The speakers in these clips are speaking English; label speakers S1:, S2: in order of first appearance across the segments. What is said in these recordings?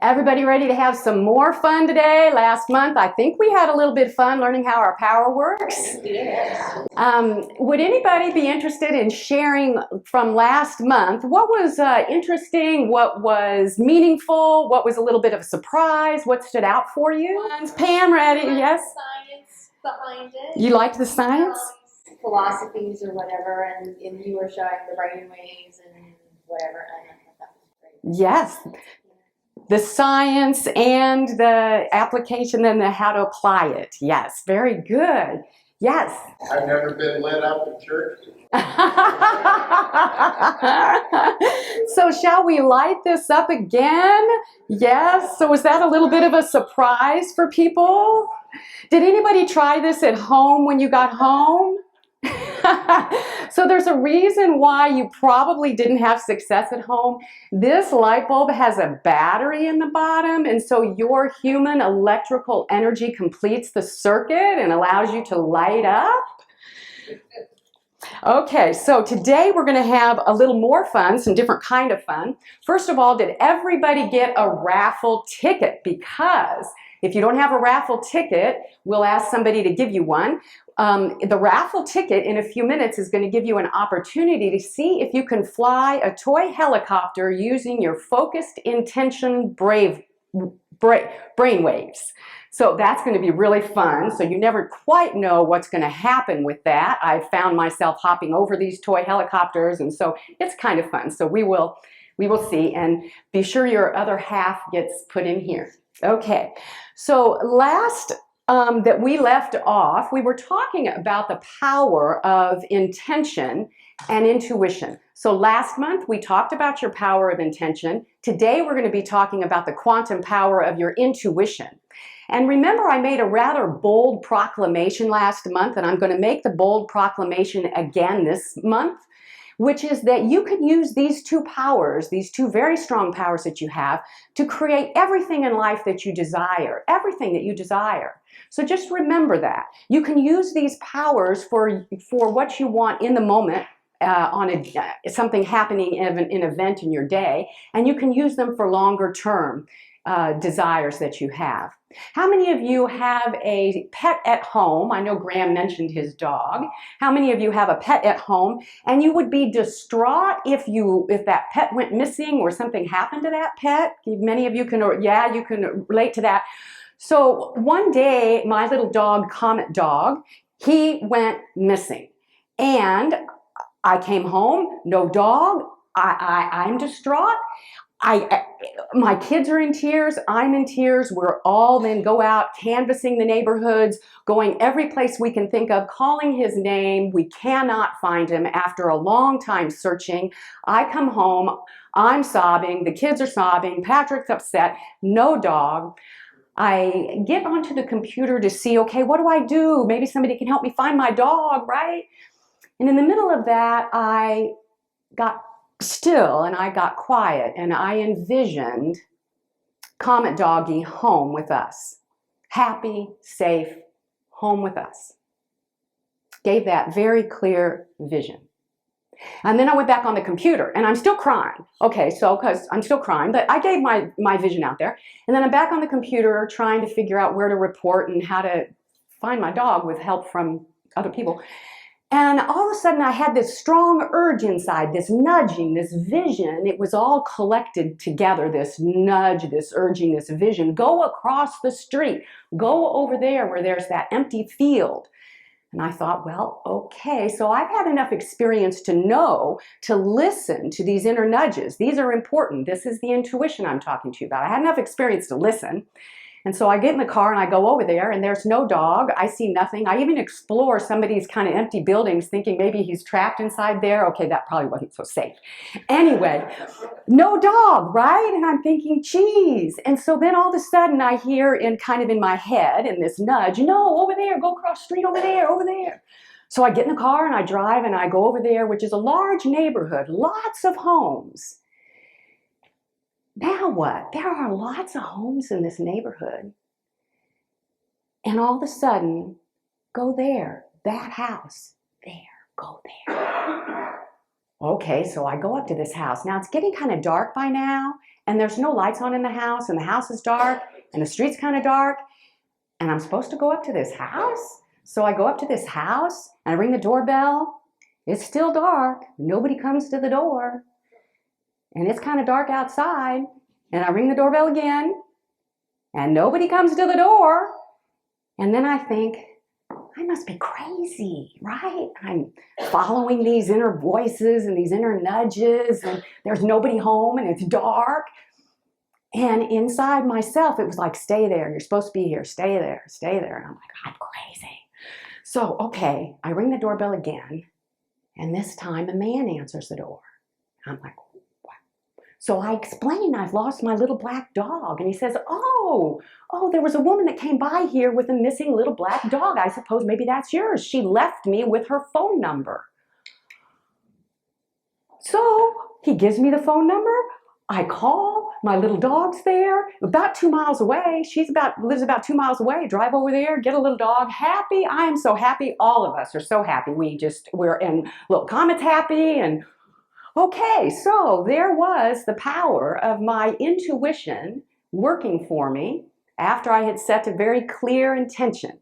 S1: Everybody ready to have some more fun today? Last month, I think we had a little bit of fun learning how our power works.
S2: Yes.
S1: Would anybody be interested in sharing from last month what was interesting, what was meaningful, what was a little bit of a surprise, what stood out for you? Pam, ready? Yes?
S2: Science behind it.
S1: You liked the science?
S2: Philosophies or whatever, and you were showing the brain waves and whatever, and I thought that was great.
S1: Yes. The science and the application and the how to apply it. Yes, very good. Yes.
S3: I've never been led up in church.
S1: So shall we light this up again? Yes. So was that a little bit of a surprise for people? Did anybody try this at home when you got home? So there's a reason why you probably didn't have success at home. This light bulb has a battery in the bottom, and so your human electrical energy completes the circuit and allows you to light up. Okay, so today we're going to have a little more fun, some different kind of fun. First of all, did everybody get a raffle ticket? Because if you don't have a raffle ticket, we'll ask somebody to give you one. The raffle ticket in a few minutes is going to give you an opportunity to see if you can fly a toy helicopter using your focused intention brainwaves. So that's going to be really fun. So you never quite know what's going to happen with that. I found myself hopping over these toy helicopters, and so it's kind of fun. So we will see, and be sure your other half gets put in here. Okay, so last that we left off, we were talking about the power of intention and intuition. So last month we talked about your power of intention. Today we're going to be talking about the quantum power of your intuition. And remember, I made a rather bold proclamation last month, and I'm going to make the bold proclamation again this month, which is that you can use these two powers, these two very strong powers that you have, to create everything in life that you desire, everything that you desire. So just remember that. You can use these powers for what you want in the moment, on something happening in an event in your day, and you can use them for longer term desires that you have. How many of you have a pet at home? I know Graham mentioned his dog. How many of you have a pet at home and you would be distraught if that pet went missing or something happened to that pet? Many of you can, you can relate to that. So one day, my little dog, Comet Dog, he went missing. And I came home, no dog. I'm distraught. My kids are in tears, I'm in tears, we're all then go out canvassing the neighborhoods, going every place we can think of, calling his name. We cannot find him after a long time searching. I come home, I'm sobbing, the kids are sobbing, Patrick's upset, no dog. I get onto the computer to see, okay, what do I do? Maybe somebody can help me find my dog, right? And in the middle of that, I got still and I got quiet and I envisioned Comet Doggy home with us. Happy, safe, home with us. Gave that very clear vision. And then I went back on the computer and I'm still crying. Okay, so because I'm still crying, but I gave my vision out there. And then I'm back on the computer trying to figure out where to report and how to find my dog with help from other people. And all of a sudden I had this strong urge inside, this nudging, this vision. It was all collected together, this nudge, this urging, this vision. Go across the street. Go over there where there's that empty field. And I thought, well, okay, so I've had enough experience to know, to listen to these inner nudges. These are important. This is the intuition I'm talking to you about. I had enough experience to listen. And so I get in the car and I go over there and there's no dog. I see nothing. I even explore somebody's kind of empty buildings thinking maybe he's trapped inside there. Okay, that probably wasn't so safe. Anyway, no dog, right? And I'm thinking, geez. And so then all of a sudden I hear in my head in this nudge, no, over there, go across the street over there, over there. So I get in the car and I drive and I go over there, which is a large neighborhood, lots of homes. Now what? There are lots of homes in this neighborhood. And all of a sudden, go there, that house, there, go there. Okay, so I go up to this house. Now it's getting kind of dark by now, and there's no lights on in the house, and the house is dark, and the street's kind of dark, and I'm supposed to go up to this house? So I go up to this house, and I ring the doorbell. It's still dark. Nobody comes to the door, and it's kind of dark outside, and I ring the doorbell again, and nobody comes to the door, and then I think, I must be crazy, right? I'm following these inner voices and these inner nudges, and there's nobody home, and it's dark. And inside myself, it was like, stay there. You're supposed to be here. Stay there. Stay there. And I'm like, I'm crazy. So, okay, I ring the doorbell again, and this time a man answers the door. I'm like, what? So I explain I've lost my little black dog, and he says, oh, there was a woman that came by here with a missing little black dog. I suppose maybe that's yours. She left me with her phone number. So he gives me the phone number. I call. My little dog's there, about 2 miles away. Lives about 2 miles away. Drive over there, get a little dog. Happy. I am so happy. All of us are so happy. And little Comet's happy. And okay, so there was the power of my intuition working for me after I had set a very clear intention.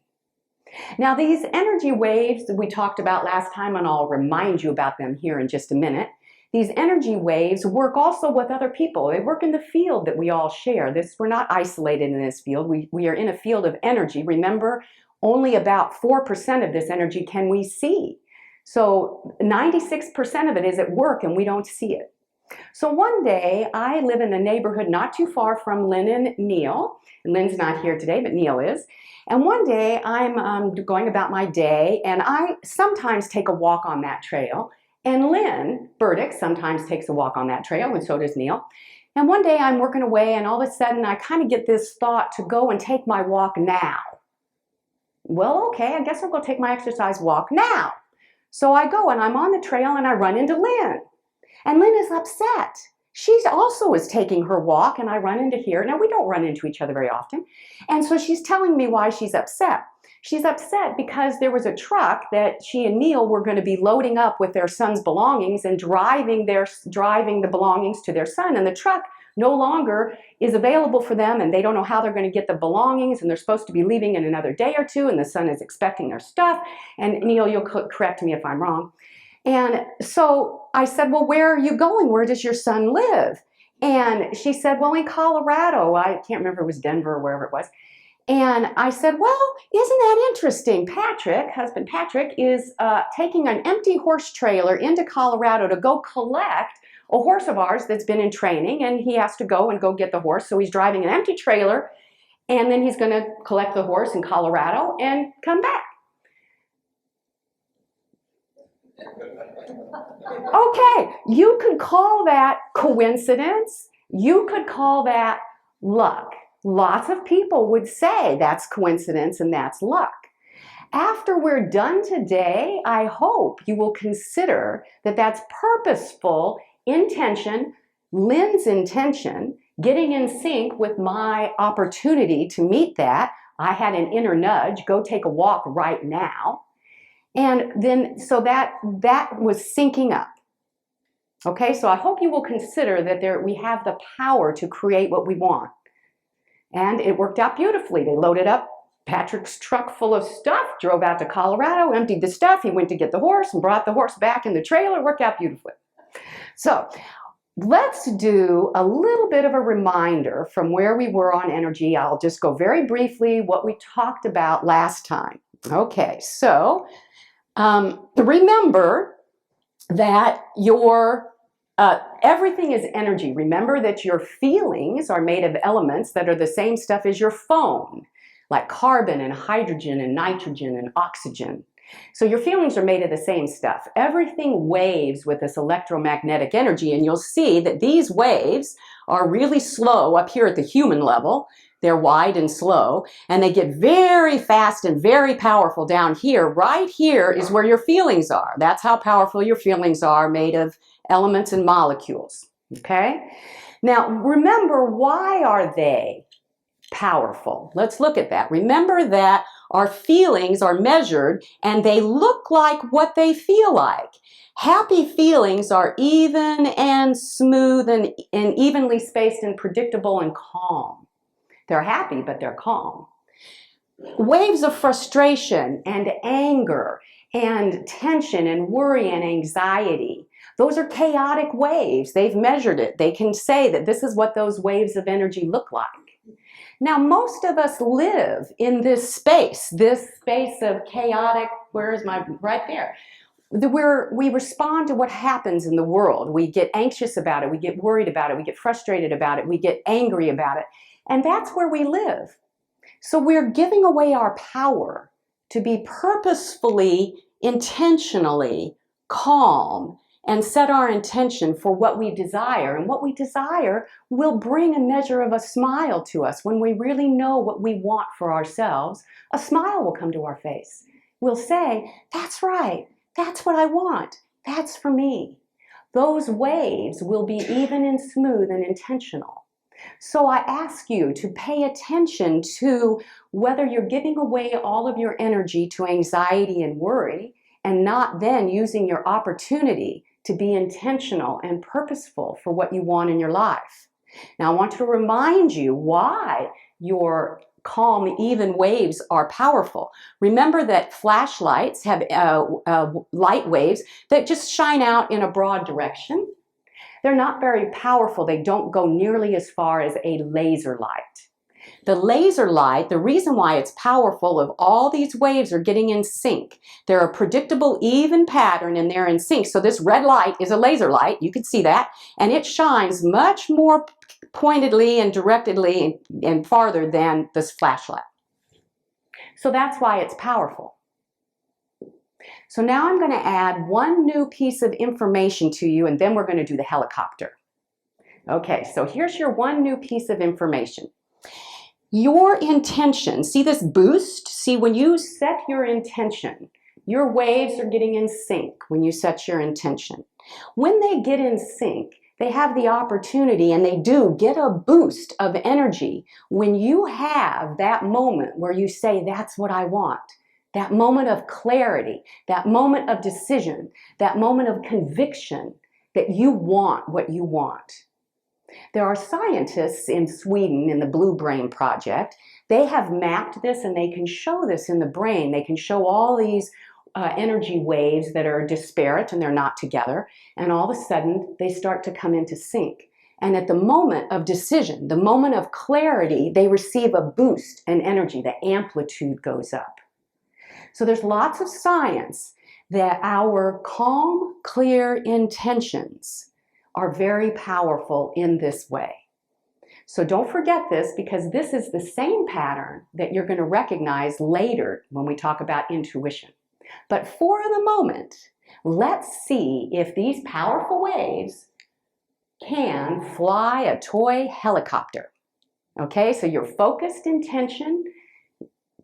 S1: Now, these energy waves that we talked about last time, and I'll remind you about them here in just a minute, these energy waves work also with other people. They work in the field that we all share. We're not isolated in this field. We are in a field of energy. Remember, only about 4% of this energy can we see. So 96% of it is at work and we don't see it. So one day, I live in a neighborhood not too far from Lynn and Neil. Lynn's not here today, but Neil is. And one day, I'm going about my day, and I sometimes take a walk on that trail. And Lynn Burdick sometimes takes a walk on that trail, and so does Neil. And one day, I'm working away, and all of a sudden, I kind of get this thought to go and take my walk now. Well, okay, I guess I'll go take my exercise walk now. So I go, and I'm on the trail, and I run into Lynn. And Lynn is upset. She also is taking her walk, and I run into here. Now, we don't run into each other very often. And so she's telling me why she's upset. She's upset because there was a truck that she and Neil were going to be loading up with their son's belongings and driving the belongings to their son. And the truck no longer is available for them, and they don't know how they're going to get the belongings, and they're supposed to be leaving in another day or two, and the son is expecting their stuff. And Neil, you'll correct me if I'm wrong. And so I said, well, where are you going? Where does your son live? And she said, well, in Colorado. I can't remember if it was Denver or wherever it was. And I said, well, isn't that interesting? Husband Patrick, is taking an empty horse trailer into Colorado to go collect a horse of ours that's been in training, and he has to go get the horse. So he's driving an empty trailer, and then he's going to collect the horse in Colorado and come back. Okay, you could call that coincidence. You could call that luck. Lots of people would say that's coincidence and that's luck. After we're done today, I hope you will consider that that's purposeful intention, Lynn's intention, getting in sync with my opportunity to meet that. I had an inner nudge, go take a walk right now. And then, so that was syncing up. Okay, so I hope you will consider that we have the power to create what we want. And it worked out beautifully. They loaded up Patrick's truck full of stuff, drove out to Colorado, emptied the stuff. He went to get the horse and brought the horse back in the trailer. It worked out beautifully. So let's do a little bit of a reminder from where we were on energy. I'll just go very briefly what we talked about last time. Okay, so remember that everything is energy. Remember that your feelings are made of elements that are the same stuff as your phone, like carbon and hydrogen and nitrogen and oxygen. So your feelings are made of the same stuff. Everything waves with this electromagnetic energy, and you'll see that these waves are really slow up here at the human level. They're wide and slow, and they get very fast and very powerful down here. Right here is where your feelings are. That's how powerful your feelings are, made of elements and molecules, okay? Now, remember, why are they powerful? Let's look at that. Remember that our feelings are measured, and they look like what they feel like. Happy feelings are even and smooth and evenly spaced and predictable and calm. They're happy, but they're calm. Waves of frustration and anger and tension and worry and anxiety, those are chaotic waves. They've measured it. They can say that this is what those waves of energy look like. Now, most of us live in this space of chaotic, right there. We respond to what happens in the world. We get anxious about it. We get worried about it. We get frustrated about it. We get angry about it. And that's where we live. So we're giving away our power to be purposefully, intentionally calm and set our intention for what we desire. And what we desire will bring a measure of a smile to us. When we really know what we want for ourselves, a smile will come to our face. We'll say, that's right, that's what I want, that's for me. Those waves will be even and smooth and intentional. So I ask you to pay attention to whether you're giving away all of your energy to anxiety and worry and not then using your opportunity to be intentional and purposeful for what you want in your life. Now I want to remind you why your calm, even waves are powerful. Remember that flashlights have light waves that just shine out in a broad direction. They're not very powerful. They don't go nearly as far as a laser light. The laser light, the reason why it's powerful, if all these waves are getting in sync, they're a predictable, even pattern and they're in sync. So this red light is a laser light, you can see that, and it shines much more pointedly and directedly and farther than this flashlight. So that's why it's powerful. So now I'm going to add one new piece of information to you, and then we're going to do the helicopter. Okay, so here's your one new piece of information. Your intention, see this boost? See, when you set your intention, your waves are getting in sync when you set your intention. When they get in sync, they have the opportunity, and they do get a boost of energy when you have that moment where you say, that's what I want. That moment of clarity, that moment of decision, that moment of conviction that you want what you want. There are scientists in Sweden in the Blue Brain Project. They have mapped this and they can show this in the brain. They can show all these energy waves that are disparate and they're not together. And all of a sudden they start to come into sync. And at the moment of decision, the moment of clarity, they receive a boost in energy. The amplitude goes up. So there's lots of science that our calm, clear intentions are very powerful in this way. So don't forget this, because this is the same pattern that you're going to recognize later when we talk about intuition. But for the moment, let's see if these powerful waves can fly a toy helicopter. Okay, so your focused intention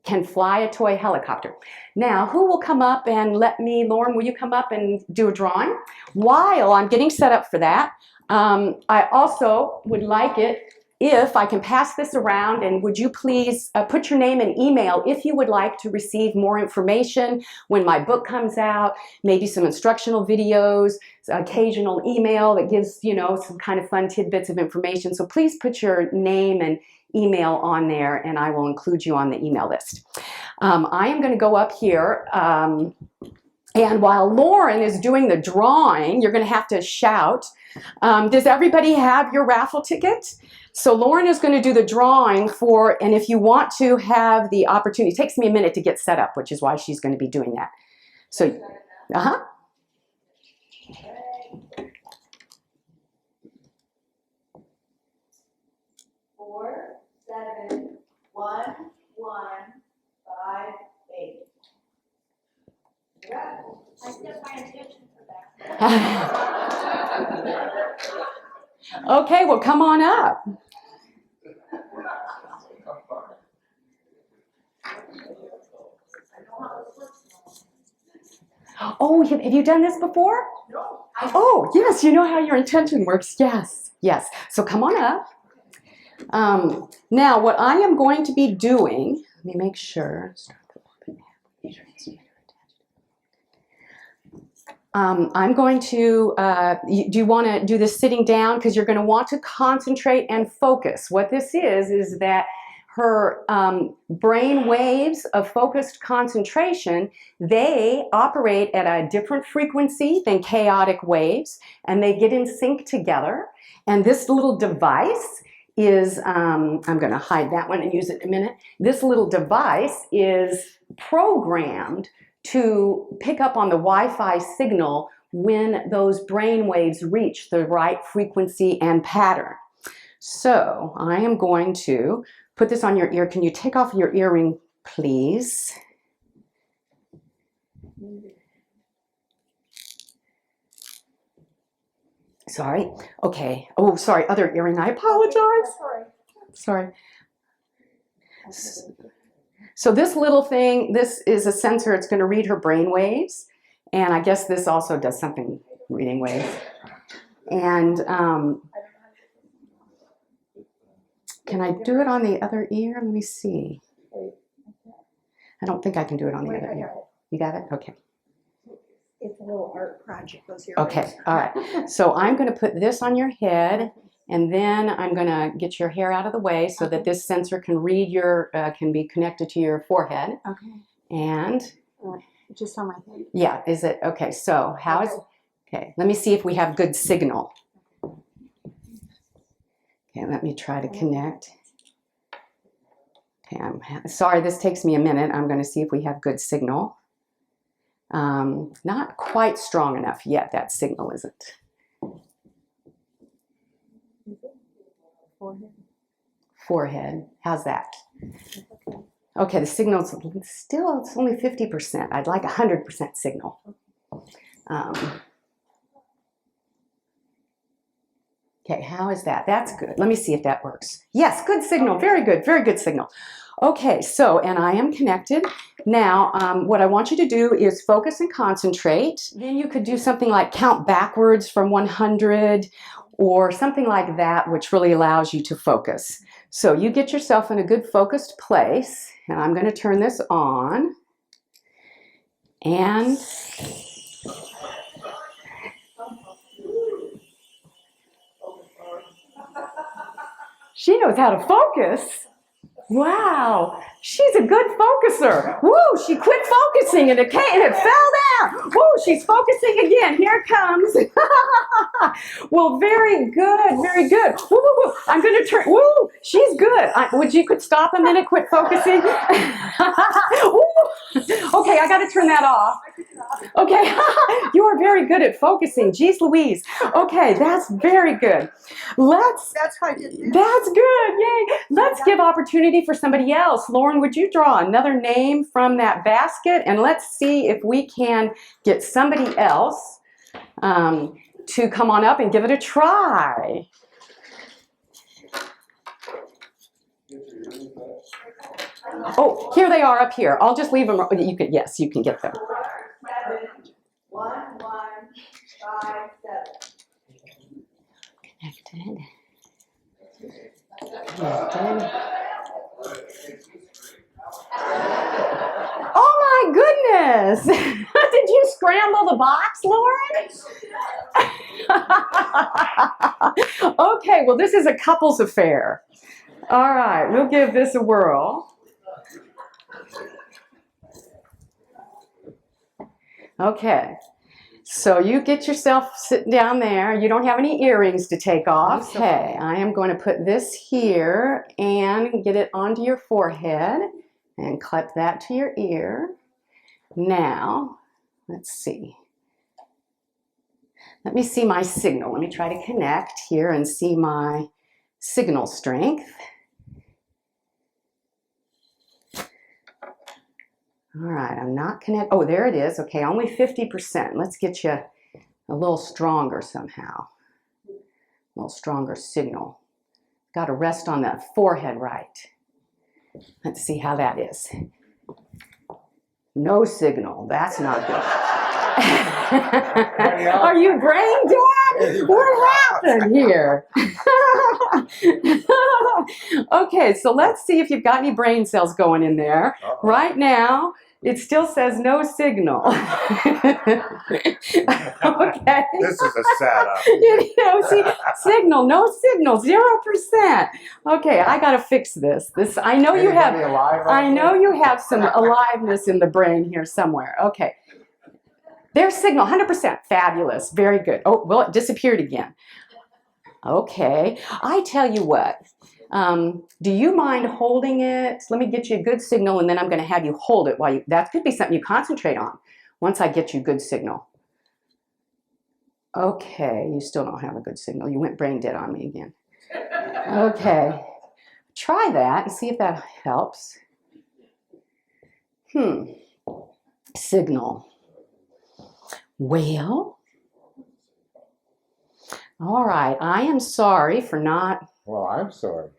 S1: can fly a toy helicopter. Now, who will come up and Lauren, will you come up and do a drawing? While I'm getting set up for that, I also would like it if I can pass this around, and would you please put your name and email if you would like to receive more information when my book comes out, maybe some instructional videos, occasional email that gives, you know, some kind of fun tidbits of information. So please put your name and email on there, and I will include you on the email list. I am going to go up here, and while Lauren is doing the drawing, you're going to have to shout. Does everybody have your raffle ticket? So Lauren is going to do the drawing for, and if you want to have the opportunity, it takes me a minute to get set up, which is why she's going to be doing that. So,
S4: 4, 7, 1, 1, 5, 8. Yeah. I set my intention for that.
S1: Okay, well, come on up. Oh, have you done this before?
S4: No.
S1: Oh, yes, you know how your intention works. Yes, yes. So come on up. Now, what I am going to be doing, let me make sure. I'm going to, do you want to do this sitting down? Because you're going to want to concentrate and focus. What this is that her brain waves of focused concentration, they operate at a different frequency than chaotic waves, and they get in sync together. And this little device is, I'm going to hide that one and use it in a minute. This little device is programmed to pick up on the Wi-Fi signal when those brain waves reach the right frequency and pattern. So I am going to put this on your ear. Can you take off your earring, please? Sorry. Okay. Oh, sorry. Other earring. I apologize. Sorry. So this little thing, this is a sensor. It's going to read her brain waves. And I guess this also does something reading waves. And can I do it on the other ear? Let me see. I don't think I can do it on the other ear. You got it? Okay.
S5: It's a little art project, those earrings.
S1: Okay. All right. So I'm going to put this on your head. And then I'm going to get your hair out of the way so that this sensor can read your, can be connected to your forehead.
S5: Okay.
S1: And
S5: Just on my head.
S1: yeah, is it, okay, so how is, okay, let me see if we have good signal. Okay, let me try to connect. Okay, I'm sorry, this takes me a minute. I'm going to see if we have good signal. Not quite strong enough yet, that signal isn't. Forehead. How's that? Okay, the signal's still, it's only 50%. I'd like 100% signal. Okay, how is that? That's good. Let me see if that works. Yes, good signal. Very good signal. Okay, so, and I am connected. Now, what I want you to do is focus and concentrate. Then you could do something like count backwards from 100 or something like that, which really allows you to focus. So you get yourself in a good focused place, and I'm going to turn this on. And she knows how to focus. Wow, she's a good focuser. Woo, she quit focusing and it fell down. Woo, she's focusing again. Here it comes. Well, very good, very good. Woo, woo, woo. I'm going to turn, woo, she's good. Would you could stop a minute, quit focusing? Woo. Okay, I got to turn that off. Okay, you are very good at focusing. Jeez Louise. Okay, that's very good.
S5: That's how I did this.
S1: That's good, yay. Let's give opportunity for somebody else. Lauren, would you draw another name from that basket? And let's see if we can get somebody else to come on up and give it a try. Oh, here they are up here. I'll just leave them. You can, yes, you can get them.
S4: 7, 1, 1, 5, 7.
S1: Connected. Connected. Oh my goodness! Did you scramble the box, Lauren? Okay, well this is a couple's affair. All right, we'll give this a whirl. Okay, so you get yourself sitting down there. You don't have any earrings to take off. Okay, I am going to put this here and get it onto your forehead and clip that to your ear. Now, let's see. Let me see my signal. Let me try to connect here and see my signal strength. All right, I'm not connected. Oh, there it is. Okay, only 50%. Let's get you a little stronger somehow. A little stronger signal. Got to rest on the forehead right. Let's see how that is. No signal. That's not good. Are you brain dead? What happened here? Okay, so let's see if you've got any brain cells going in there. Right now, It still says no signal. Okay.
S6: This is a setup.
S1: You know, see, signal, no signal, 0%. Okay, I gotta fix this. I know you have.
S6: Anybody alive out
S1: I know
S6: there?
S1: you have some aliveness in the brain here somewhere. Okay. There's signal, 100%. Fabulous. Very good. Oh, well, it disappeared again. Okay. I tell you what. Do you mind holding it? Let me get you a good signal, and then I'm going to have you hold it while you. That could be something you concentrate on once I get you good signal. Okay. You still don't have a good signal. You went brain dead on me again. Okay. Try that and see if that helps. Signal. Well, all right. I am sorry for not.
S6: Well, I'm sorry.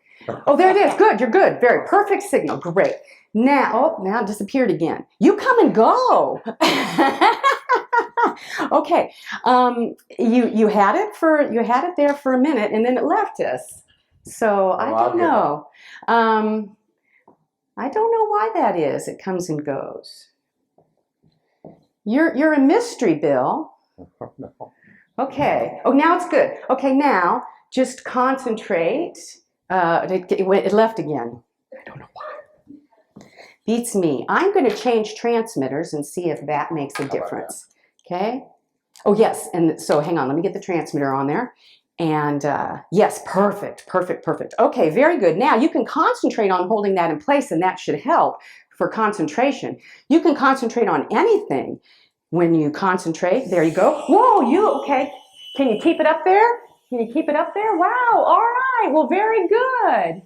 S1: Oh, there it is. Good. You're good. Very perfect signal. Great. Now it disappeared again. You come and go. Okay. You had it there for a minute, and then it left us. So I
S6: I'll
S1: don't
S6: get
S1: know. I don't know why that is. It comes and goes. You're a mystery, Bill.
S6: No.
S1: Okay. Oh, now it's good. Okay, now just concentrate. It left again. I don't know why. Beats me. I'm going to change transmitters and see if that makes a difference. Okay. Oh, yes. And so hang on. Let me get the transmitter on there. And yes, perfect. Okay, very good. Now you can concentrate on holding that in place, and that should help for concentration. You can concentrate on anything when you concentrate. There you go. Whoa, okay. Can you keep it up there? Wow, all right. Well, very good.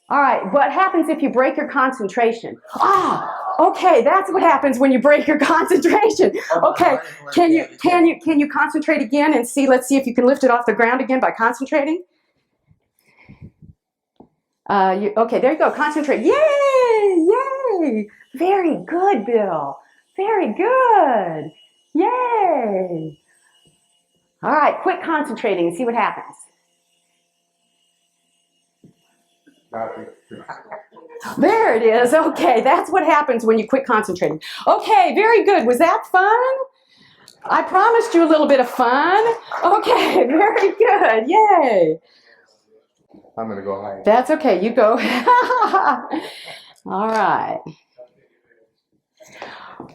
S1: All right, what happens if you break your concentration? Okay, that's what happens when you break your concentration. Okay, can you concentrate again and see? Let's see if you can lift it off the ground again by concentrating. Okay, there you go. Concentrate. Yay! Very good, Bill. Very good. Yay! All right, quit concentrating and see what happens. There it is. Okay, that's what happens when you quit concentrating. Okay, very good. Was that fun? I promised you a little bit of fun. Okay, very good. Yay.
S6: I'm going to go hide.
S1: That's okay. You go. All right.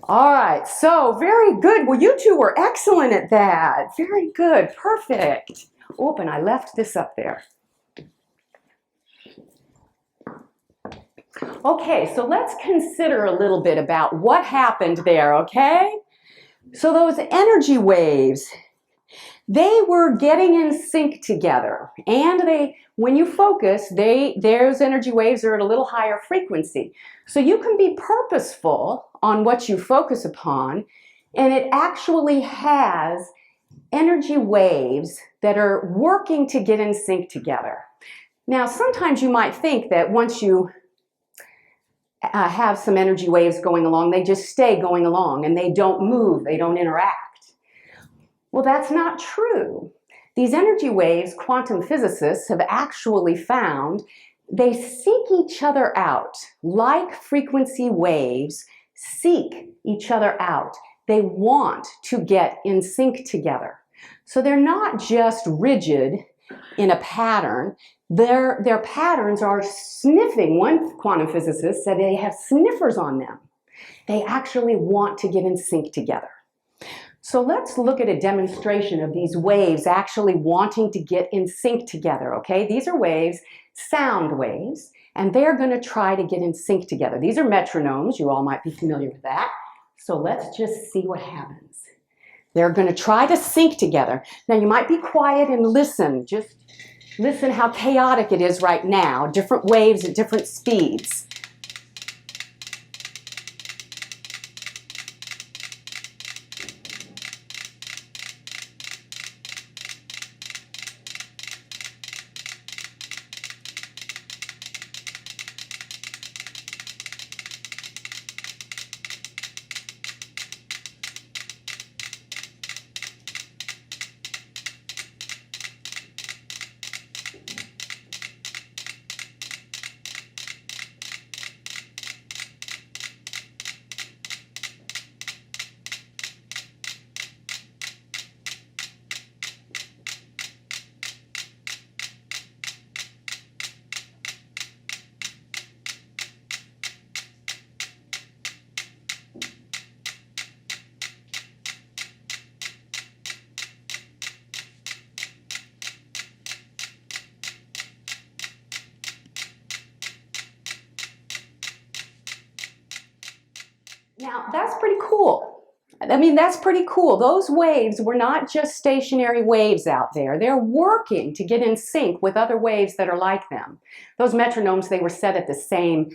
S1: All right. So, very good. Well, you two were excellent at that. Very good. Perfect. Oh, and I left this up there. Okay, so let's consider a little bit about what happened there, okay? So those energy waves, they were getting in sync together. And when you focus, those energy waves are at a little higher frequency. So you can be purposeful on what you focus upon, and it actually has energy waves that are working to get in sync together. Now, sometimes you might think that once you have some energy waves going along, they just stay going along and they don't move, they don't interact. Well, that's not true. These energy waves, quantum physicists have actually found they seek each other out. Like frequency waves seek each other out. They want to get in sync together. So they're not just rigid in a pattern. Their patterns are sniffing. One quantum physicist said they have sniffers on them. They actually want to get in sync together. So let's look at a demonstration of these waves actually wanting to get in sync together, okay? These are waves, sound waves, and they're going to try to get in sync together. These are metronomes. You all might be familiar with that. So let's just see what happens. They're going to try to sync together. Now, you might be quiet and listen. Just listen how chaotic it is right now. Different waves at different speeds. Now, that's pretty cool. I mean, that's pretty cool. Those waves were not just stationary waves out there. They're working to get in sync with other waves that are like them. Those metronomes, they were set at the same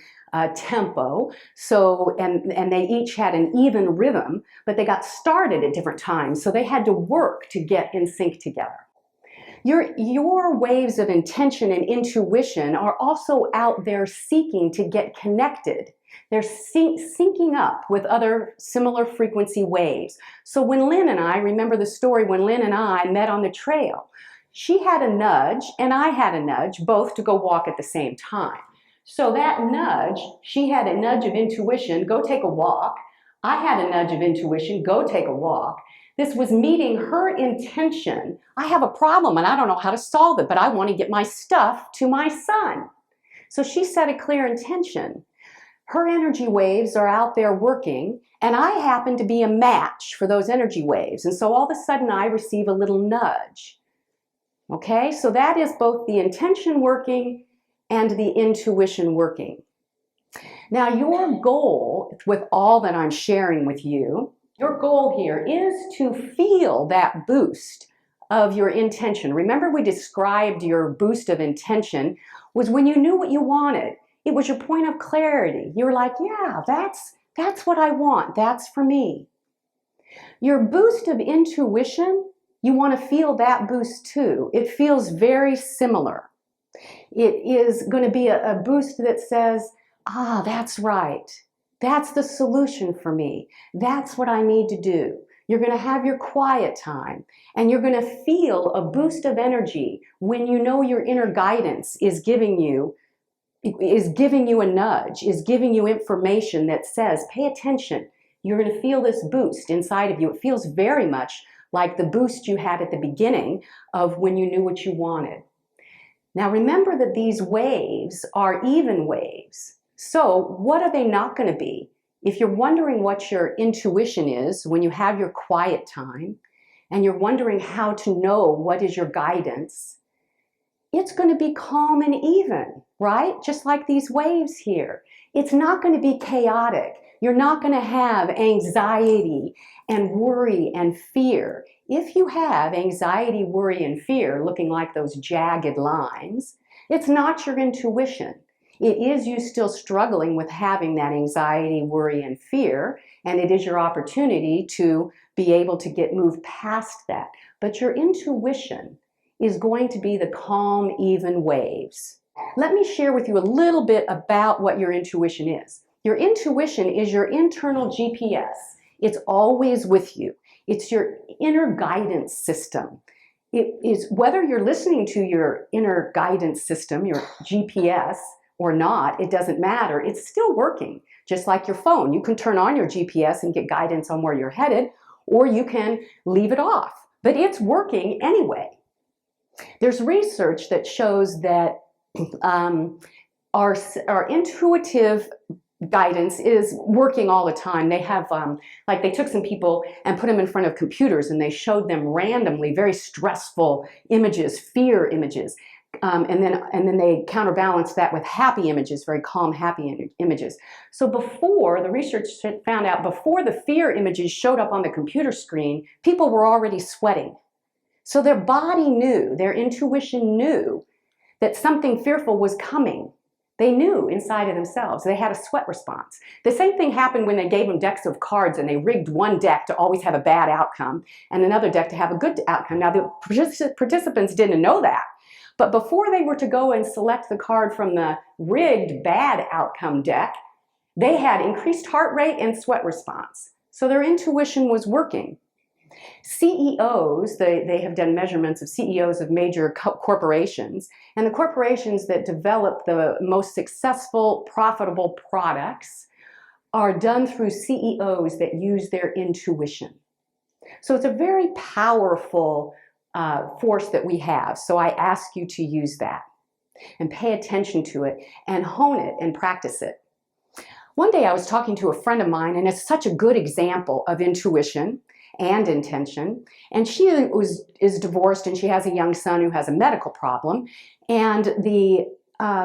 S1: tempo, so and they each had an even rhythm, but they got started at different times, so they had to work to get in sync together. Your waves of intention and intuition are also out there seeking to get connected. They're syncing up with other similar frequency waves. So when Lynn and I, remember the story when Lynn and I met on the trail, she had a nudge and I had a nudge, both to go walk at the same time. So that nudge, she had a nudge of intuition, go take a walk. I had a nudge of intuition, go take a walk. This was meeting her intention. I have a problem and I don't know how to solve it, but I want to get my stuff to my son. So she set a clear intention. Her energy waves are out there working, and I happen to be a match for those energy waves. And so all of a sudden I receive a little nudge. Okay, so that is both the intention working and the intuition working. Now, your goal with all that I'm sharing with you, your goal here is to feel that boost of your intention. Remember, we described your boost of intention was when you knew what you wanted. It was your point of clarity. You were like, yeah, that's what I want. That's for me. Your boost of intuition, you want to feel that boost too. It feels very similar. It is going to be a boost that says, that's right. That's the solution for me. That's what I need to do. You're going to have your quiet time and you're going to feel a boost of energy when you know your inner guidance is giving you a nudge, is giving you information that says, pay attention. You're going to feel this boost inside of you. It feels very much like the boost you had at the beginning of when you knew what you wanted. Now remember that these waves are even waves. So what are they not going to be? If you're wondering what your intuition is when you have your quiet time, and you're wondering how to know what is your guidance, it's going to be calm and even, right? Just like these waves here. It's not going to be chaotic. You're not going to have anxiety and worry and fear. If you have anxiety, worry, and fear looking like those jagged lines, it's not your intuition. It is you still struggling with having that anxiety, worry, and fear, and it is your opportunity to be able to move past that. But your intuition is going to be the calm, even waves. Let me share with you a little bit about what your intuition is. Your intuition is your internal GPS. It's always with you. It's your inner guidance system. It is whether you're listening to your inner guidance system, your GPS, or not, it doesn't matter. It's still working, just like your phone. You can turn on your GPS and get guidance on where you're headed, or you can leave it off, but it's working anyway. There's research that shows that our intuitive guidance is working all the time. They have, like they took some people and put them in front of computers and they showed them randomly very stressful images, fear images. And then they counterbalanced that with happy images, very calm, happy images. So before, the research found out before the fear images showed up on the computer screen, people were already sweating. So their body knew, their intuition knew that something fearful was coming. They knew inside of themselves. They had a sweat response. The same thing happened when they gave them decks of cards and they rigged one deck to always have a bad outcome and another deck to have a good outcome. Now the participants didn't know that. But before they were to go and select the card from the rigged bad outcome deck, they had increased heart rate and sweat response. So their intuition was working. CEOs, they have done measurements of CEOs of major corporations, and the corporations that develop the most successful, profitable products are done through CEOs that use their intuition. So it's a very powerful force that we have. So I ask you to use that and pay attention to it and hone it and practice it. One day I was talking to a friend of mine, and it's such a good example of intuition and intention. And she is divorced and she has a young son who has a medical problem. And the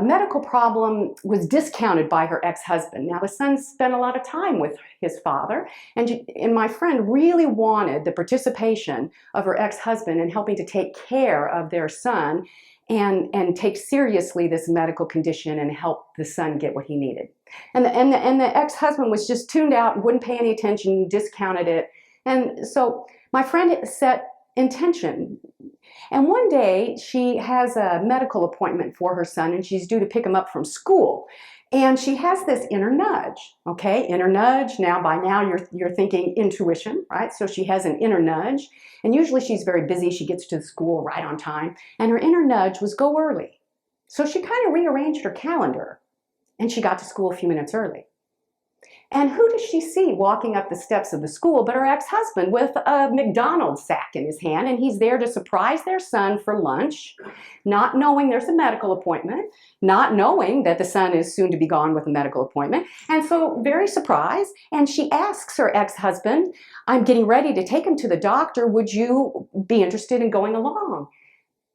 S1: medical problem was discounted by her ex-husband. Now, the son spent a lot of time with his father, and my friend really wanted the participation of her ex-husband in helping to take care of their son and take seriously this medical condition and help the son get what he needed. And the ex-husband was just tuned out and wouldn't pay any attention, discounted it. And so my friend set intention. And one day she has a medical appointment for her son, and she's due to pick him up from school. And she has this inner nudge, okay? Inner nudge. Now, by now, you're thinking intuition, right? So she has an inner nudge. And usually she's very busy. She gets to the school right on time. And her inner nudge was go early. So she kind of rearranged her calendar, and she got to school a few minutes early. And who does she see walking up the steps of the school but her ex-husband with a McDonald's sack in his hand, and he's there to surprise their son for lunch, not knowing there's a medical appointment, not knowing that the son is soon to be gone with a medical appointment, and so very surprised. And she asks her ex-husband, I'm getting ready to take him to the doctor, would you be interested in going along?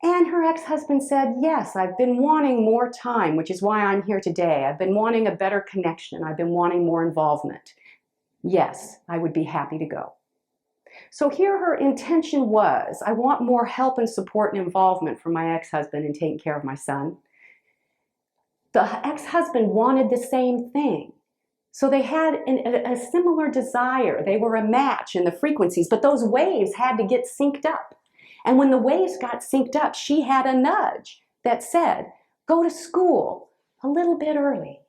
S1: And her ex-husband said, yes, I've been wanting more time, which is why I'm here today. I've been wanting a better connection. I've been wanting more involvement. Yes, I would be happy to go. So here her intention was, I want more help and support and involvement from my ex-husband in taking care of my son. The ex-husband wanted the same thing. So they had a similar desire. They were a match in the frequencies, but those waves had to get synced up. And when the waves got synced up, she had a nudge that said, go to school a little bit early.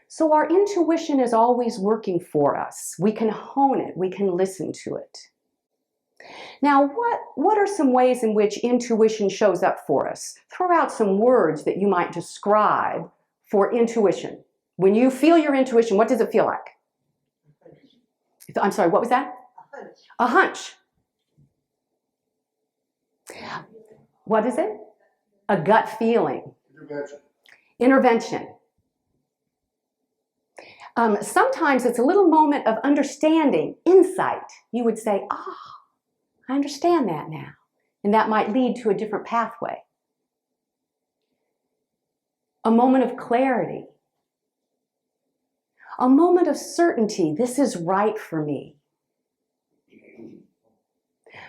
S1: So our intuition is always working for us. We can hone it. We can listen to it. Now, what are some ways in which intuition shows up for us? Throw out some words that you might describe for intuition. When you feel your intuition, what does it feel like? I'm sorry, what was that? A hunch. What is it? A gut feeling. Intervention. Sometimes it's a little moment of understanding, insight. You would say, oh, I understand that now. And that might lead to a different pathway. A moment of clarity. A moment of certainty. This is right for me.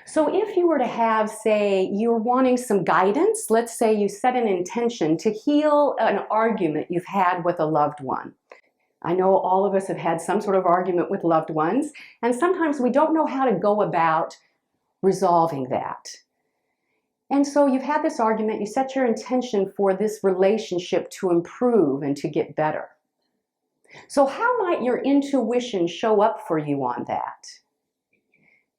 S1: So if you were to have, say, you're wanting some guidance, let's say you set an intention to heal an argument you've had with a loved one. I know all of us have had some sort of argument with loved ones, and sometimes we don't know how to go about resolving that. And so you've had this argument, you set your intention for this relationship to improve and to get better. So how might your intuition show up for you on that?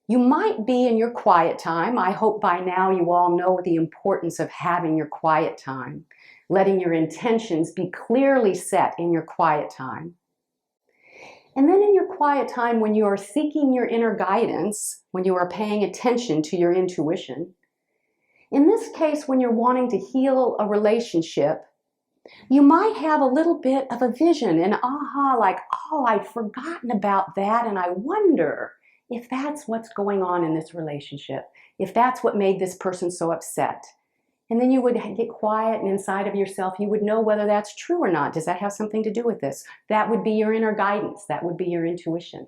S1: You might be in your quiet time. I hope by now you all know the importance of having your quiet time, letting your intentions be clearly set in your quiet time. And then in your quiet time, when you are seeking your inner guidance, when you are paying attention to your intuition, in this case, when you're wanting to heal a relationship, you might have a little bit of a vision, an aha, like, oh, I'd forgotten about that, and I wonder if that's what's going on in this relationship, if that's what made this person so upset. And then you would get quiet, and inside of yourself, you would know whether that's true or not. Does that have something to do with this? That would be your inner guidance. That would be your intuition.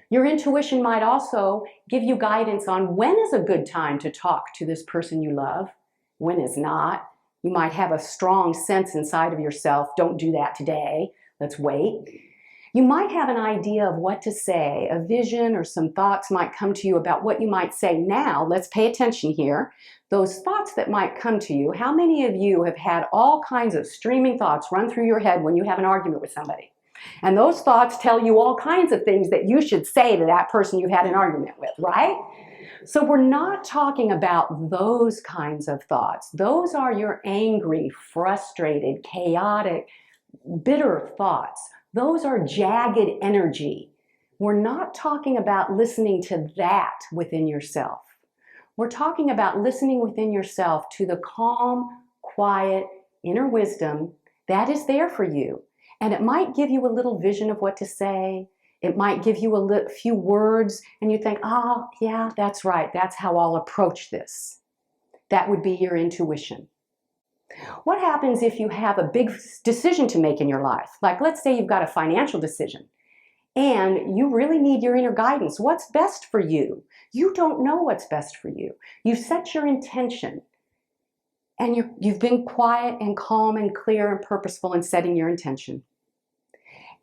S1: Your intuition might also give you guidance on when is a good time to talk to this person you love, when is not. You might have a strong sense inside of yourself, don't do that today, let's wait. You might have an idea of what to say, a vision or some thoughts might come to you about what you might say now. Let's pay attention here. Those thoughts that might come to you, how many of you have had all kinds of streaming thoughts run through your head when you have an argument with somebody? And those thoughts tell you all kinds of things that you should say to that person you've had an argument with, right? So we're not talking about those kinds of thoughts. Those are your angry, frustrated, chaotic, bitter thoughts. Those are jagged energy. We're not talking about listening to that within yourself. We're talking about listening within yourself to the calm, quiet, inner wisdom that is there for you. And it might give you a little vision of what to say. It might give you a few words and you think, oh, yeah, that's right. That's how I'll approach this. That would be your intuition. What happens if you have a big decision to make in your life? Like, let's say you've got a financial decision and you really need your inner guidance. What's best for you? You don't know what's best for you. You set your intention and you've been quiet and calm and clear and purposeful in setting your intention.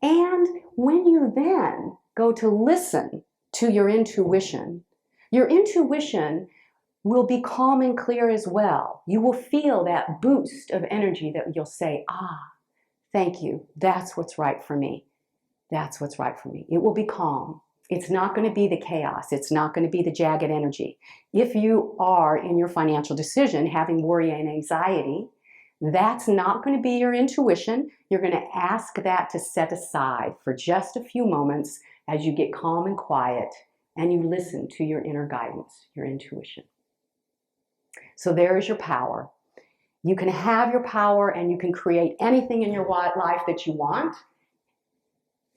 S1: And when you then go to listen to your intuition will be calm and clear as well. You will feel that boost of energy that you'll say, ah, thank you. That's what's right for me. That's what's right for me. It will be calm. It's not going to be the chaos. It's not going to be the jagged energy. If you are in your financial decision having worry and anxiety, that's not going to be your intuition. You're going to ask that to set aside for just a few moments as you get calm and quiet and you listen to your inner guidance, your intuition. So there is your power. You can have your power and you can create anything in your life that you want,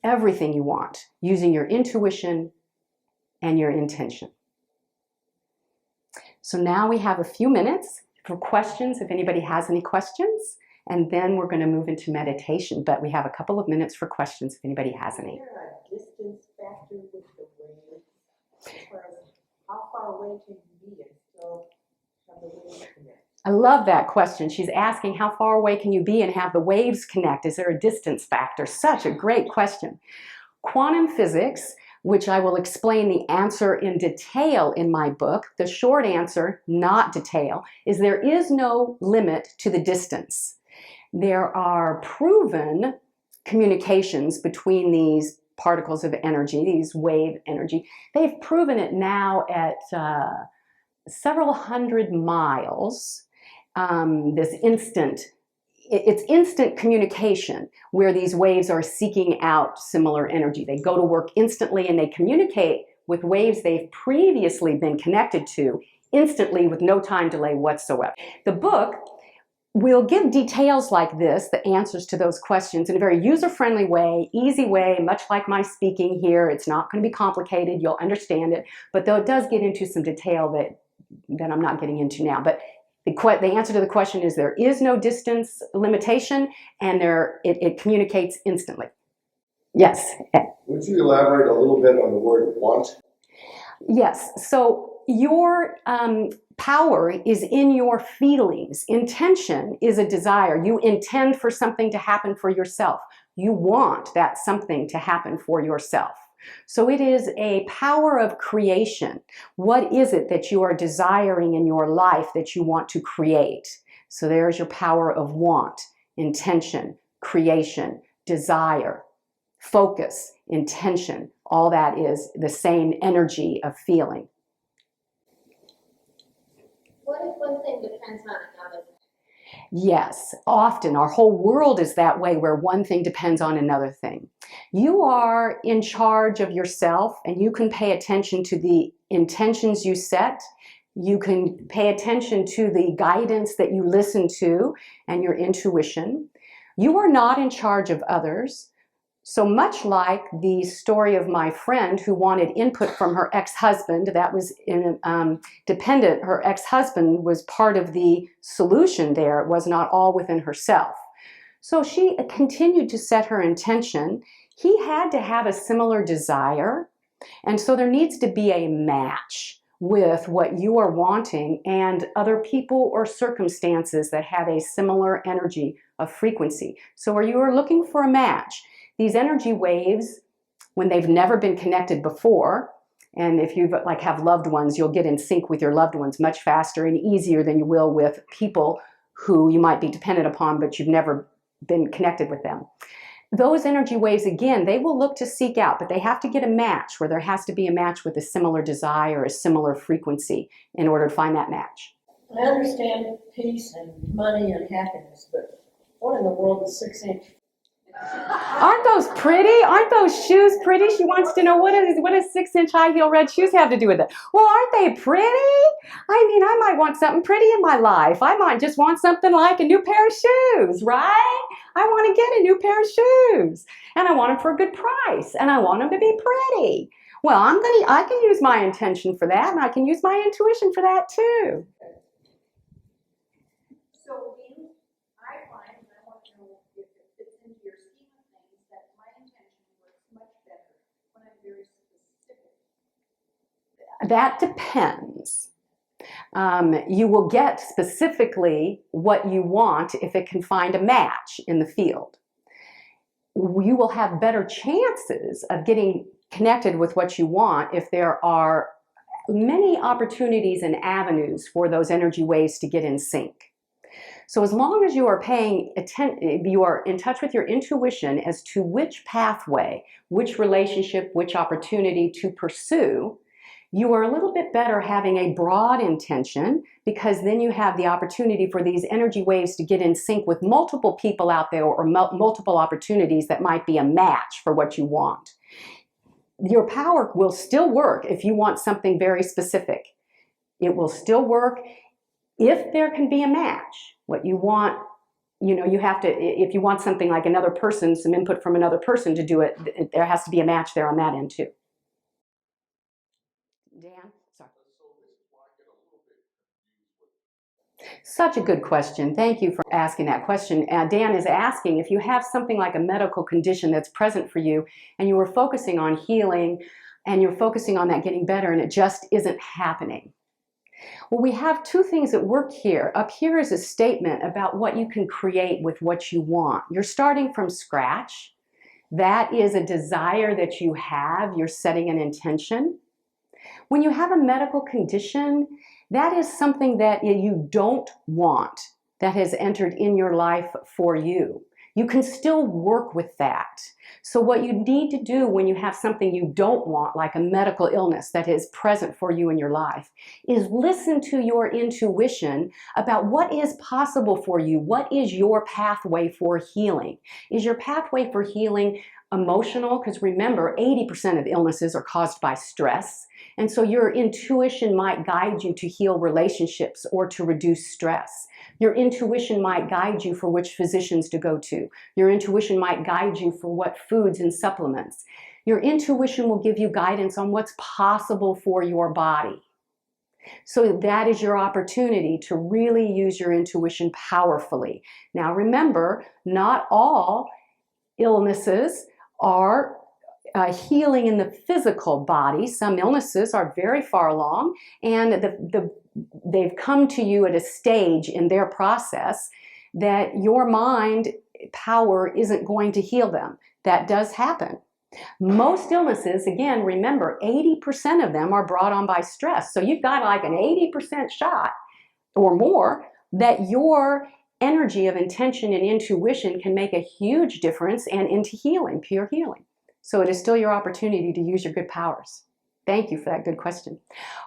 S1: everything you want, using your intuition and your intention. So now we have a few minutes for questions, if anybody has any questions, and then we're going to move into meditation. But we have a couple of minutes for questions if anybody has any.
S4: Is there a distance factor with the waves? As far as how far away can you be and still have the waves connect?
S1: I love that question. She's asking how far away can you be and have the waves connect? Is there a distance factor? Such a great question. Quantum physics, which I will explain the answer in detail in my book, the short answer, not detail, is there is no limit to the distance. There are proven communications between these particles of energy, these wave energy. They've proven it now at several hundred miles. It's instant communication where these waves are seeking out similar energy. They go to work instantly and they communicate with waves they've previously been connected to instantly with no time delay whatsoever. The book will give details like this, the answers to those questions, in a very user-friendly way, easy way, much like my speaking here. It's not going to be complicated. You'll understand it. But though it does get into some detail that I'm not getting into now. But the answer to the question is there is no distance limitation, and it communicates instantly. Yes.
S3: Would you elaborate a little bit on the word want?
S1: Yes. So your power is in your feelings. Intention is a desire. You intend for something to happen for yourself. You want that something to happen for yourself. So it is a power of creation. What is it that you are desiring in your life that you want to create? So there's your power of want, intention, creation, desire, focus, intention. All that is the same energy of feeling.
S2: What if one thing depends on another?
S1: Yes, often our whole world is that way, where one thing depends on another thing. You are in charge of yourself, and you can pay attention to the intentions you set. You can pay attention to the guidance that you listen to and your intuition. You are not in charge of others. So much like the story of my friend who wanted input from her ex-husband, that was dependent. Her ex-husband was part of the solution there. It was not all within herself. So she continued to set her intention. He had to have a similar desire. And so there needs to be a match with what you are wanting and other people or circumstances that have a similar energy of frequency. So where you are looking for a match, these energy waves, when they've never been connected before, and if you have loved ones, you'll get in sync with your loved ones much faster and easier than you will with people who you might be dependent upon, but you've never been connected with them. Those energy waves, again, they will look to seek out, but they have to get a match, where there has to be a match with a similar desire, a similar frequency, in order to find that match.
S4: I understand peace and money and happiness, but what in the world is 6-inch?
S1: Aren't those pretty? Aren't those shoes pretty? She wants to know what does 6-inch high heel red shoes have to do with it? Well, aren't they pretty? I mean, I might want something pretty in my life. I might just want something like a new pair of shoes, right? I want to get a new pair of shoes, and I want them for a good price, and I want them to be pretty. Well, I can use my intention for that, and I can use my intuition for that too.
S5: So
S1: That depends. You will get specifically what you want if it can find a match in the field. You will have better chances of getting connected with what you want if there are many opportunities and avenues for those energy waves to get in sync. So as long as you are paying attention, you are in touch with your intuition as to which pathway, which relationship, which opportunity to pursue, you are a little bit better having a broad intention, because then you have the opportunity for these energy waves to get in sync with multiple people out there, or multiple opportunities that might be a match for what you want. Your power will still work if you want something very specific. It will still work if there can be a match. What you want, you have to, if you want something like another person, some input from another person to do it, there has to be a match there on that end too. Dan? Sorry. Such a good question. Thank you for asking that question. Dan is asking if you have something like a medical condition that's present for you and you were focusing on healing and you're focusing on that getting better and it just isn't happening. Well, we have two things that work here. Up here is a statement about what you can create with what you want. You're starting from scratch. That is a desire that you have. You're setting an intention. When you have a medical condition, that is something that you don't want that has entered in your life for you. You can still work with that. So what you need to do when you have something you don't want, like a medical illness that is present for you in your life, is listen to your intuition about what is possible for you. What is your pathway for healing? Is your pathway for healing emotional? Because remember, 80% of illnesses are caused by stress. And so your intuition might guide you to heal relationships or to reduce stress. Your intuition might guide you for which physicians to go to. Your intuition might guide you for what foods and supplements. Your intuition will give you guidance on what's possible for your body. So that is your opportunity to really use your intuition powerfully. Now remember, not all illnesses are healing in the physical body. Some illnesses are very far along and they've come to you at a stage in their process that your mind power isn't going to heal them. That does happen. Most illnesses, again, remember, 80% of them are brought on by stress. So you've got like an 80% shot or more that your energy of intention and intuition can make a huge difference and into healing, pure healing. So it is still your opportunity to use your good powers. Thank you for that good question.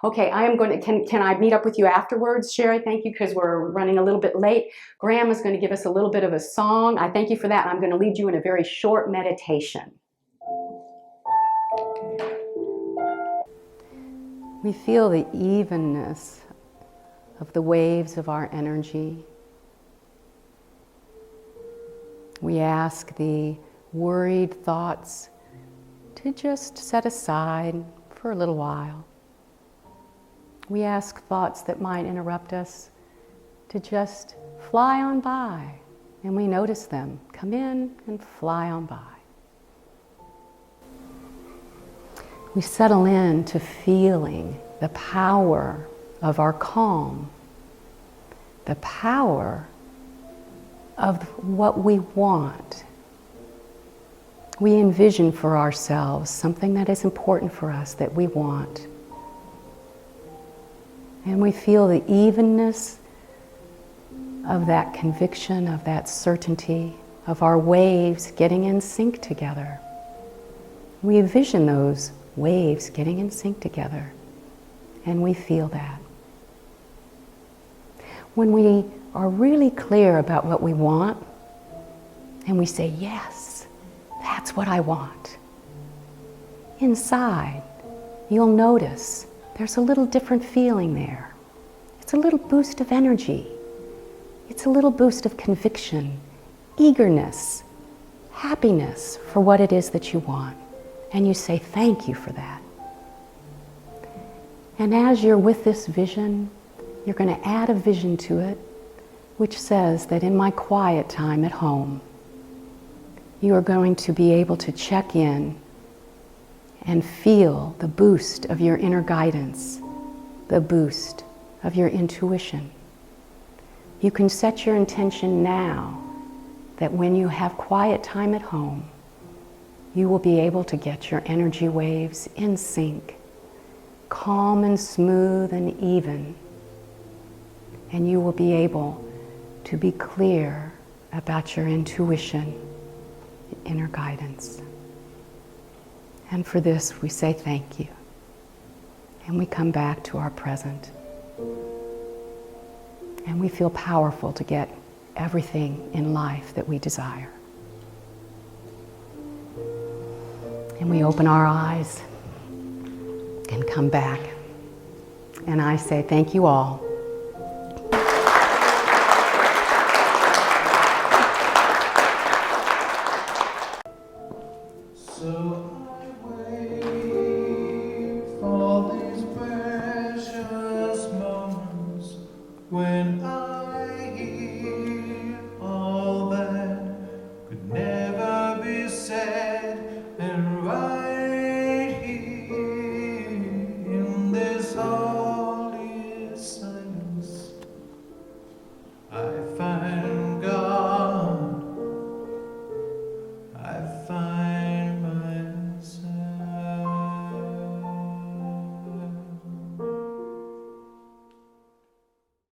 S1: Okay, I am going to, can I meet up with you afterwards, Sherry? Thank you, because we're running a little bit late. Graham is going to give us a little bit of a song. I thank you for that. I'm going to lead you in a very short meditation. We feel the evenness of the waves of our energy. We ask the worried thoughts to just set aside for a little while. We ask thoughts that might interrupt us to just fly on by, and we notice them come in and fly on by. We settle in to feeling the power of our calm, the power of what we want. We envision for ourselves something that is important for us that we want. And we feel the evenness of that conviction, of that certainty, of our waves getting in sync together. We envision those waves getting in sync together, and we feel that. When we are really clear about what we want, and we say, yes, that's what I want, inside, you'll notice there's a little different feeling there. It's a little boost of energy. It's a little boost of conviction, eagerness, happiness for what it is that you want. And you say, thank you for that. And as you're with this vision, you're going to add a vision to it, which says that in my quiet time at home, you are going to be able to check in and feel the boost of your inner guidance, the boost of your intuition. You can set your intention now that when you have quiet time at home, you will be able to get your energy waves in sync, calm and smooth and even, and you will be able to be clear about your intuition, inner guidance. And for this, we say thank you. And we come back to our present. And we feel powerful to get everything in life that we desire. And we open our eyes and come back. And I say thank you all